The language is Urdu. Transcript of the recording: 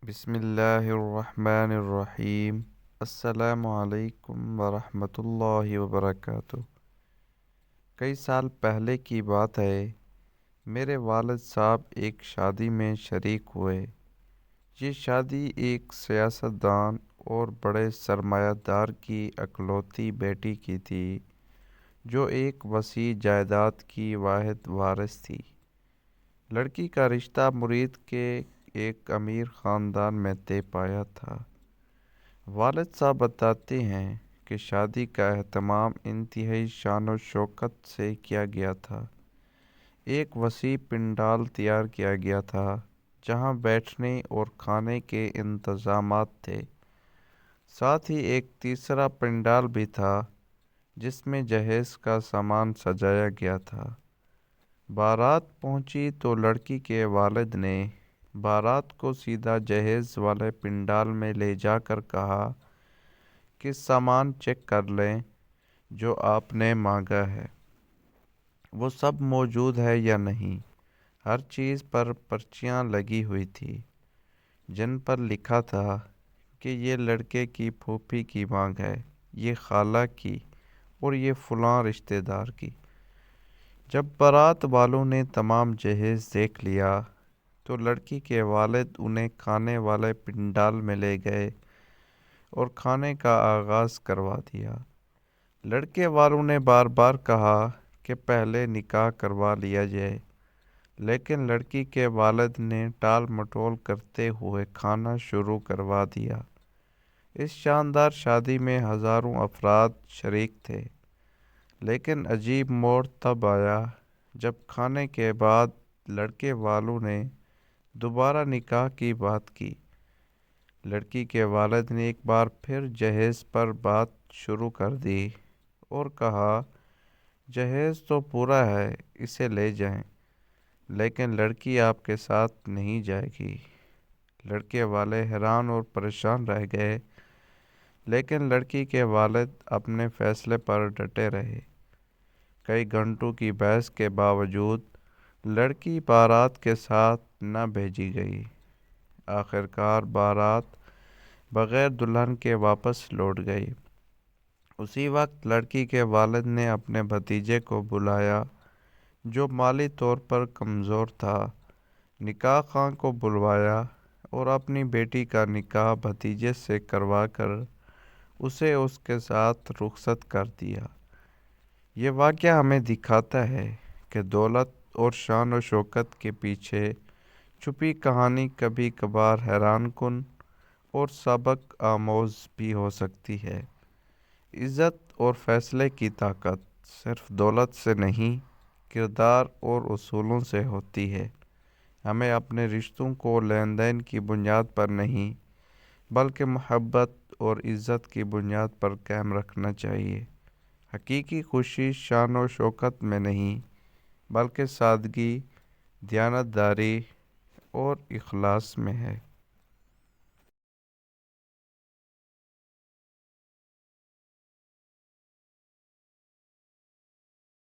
بسم اللہ الرحمن الرحیم۔ السلام علیکم ورحمۃ اللہ وبرکاتہ۔ کئی سال پہلے کی بات ہے، میرے والد صاحب ایک شادی میں شریک ہوئے۔ یہ شادی ایک سیاستدان اور بڑے سرمایہ دار کی اکلوتی بیٹی کی تھی، جو ایک وسیع جائیداد کی واحد وارث تھی۔ لڑکی کا رشتہ مرید کے ایک امیر خاندان میں طے پایا تھا۔ والد صاحب بتاتے ہیں کہ شادی کا اہتمام انتہائی شان و شوکت سے کیا گیا تھا۔ ایک وسیع پنڈال تیار کیا گیا تھا، جہاں بیٹھنے اور کھانے کے انتظامات تھے۔ ساتھ ہی ایک تیسرا پنڈال بھی تھا، جس میں جہیز کا سامان سجایا گیا تھا۔ بارات پہنچی تو لڑکی کے والد نے بارات کو سیدھا جہیز والے پنڈال میں لے جا کر کہا کہ سامان چیک کر لیں، جو آپ نے مانگا ہے وہ سب موجود ہے یا نہیں۔ ہر چیز پر پرچیاں لگی ہوئی تھی، جن پر لکھا تھا کہ یہ لڑکے کی پھوپھی کی مانگ ہے، یہ خالہ کی اور یہ فلاں رشتہ دار کی۔ جب بارات والوں نے تمام جہیز دیکھ لیا تو لڑکی کے والد انہیں کھانے والے پنڈال میں لے گئے اور کھانے کا آغاز کروا دیا۔ لڑکے والوں نے بار بار کہا کہ پہلے نکاح کروا لیا جائے، لیکن لڑکی کے والد نے ٹال مٹول کرتے ہوئے کھانا شروع کروا دیا۔ اس شاندار شادی میں ہزاروں افراد شریک تھے، لیکن عجیب موڑ تب آیا جب کھانے کے بعد لڑکے والوں نے دوبارہ نکاح کی بات کی۔ لڑکی کے والد نے ایک بار پھر جہیز پر بات شروع کر دی اور کہا، جہیز تو پورا ہے، اسے لے جائیں، لیکن لڑکی آپ کے ساتھ نہیں جائے گی۔ لڑکے والے حیران اور پریشان رہ گئے، لیکن لڑکی کے والد اپنے فیصلے پر ڈٹے رہے۔ کئی گھنٹوں کی بحث کے باوجود لڑکی بارات کے ساتھ نہ بھیجی گئی۔ آخرکار بارات بغیر دلہن کے واپس لوٹ گئی۔ اسی وقت لڑکی کے والد نے اپنے بھتیجے کو بلایا، جو مالی طور پر کمزور تھا۔ نکاح خواں کو بلوایا اور اپنی بیٹی کا نکاح بھتیجے سے کروا کر اسے اس کے ساتھ رخصت کر دیا۔ یہ واقعہ ہمیں دکھاتا ہے کہ دولت اور شان و شوکت کے پیچھے چھپی کہانی کبھی کبھار حیران کن اور سبق آموز بھی ہو سکتی ہے۔ عزت اور فیصلے کی طاقت صرف دولت سے نہیں، کردار اور اصولوں سے ہوتی ہے۔ ہمیں اپنے رشتوں کو لین دین کی بنیاد پر نہیں، بلکہ محبت اور عزت کی بنیاد پر قائم رکھنا چاہیے۔ حقیقی خوشی شان و شوکت میں نہیں، بلکہ سادگی، دیانتداری اور اخلاص میں ہے۔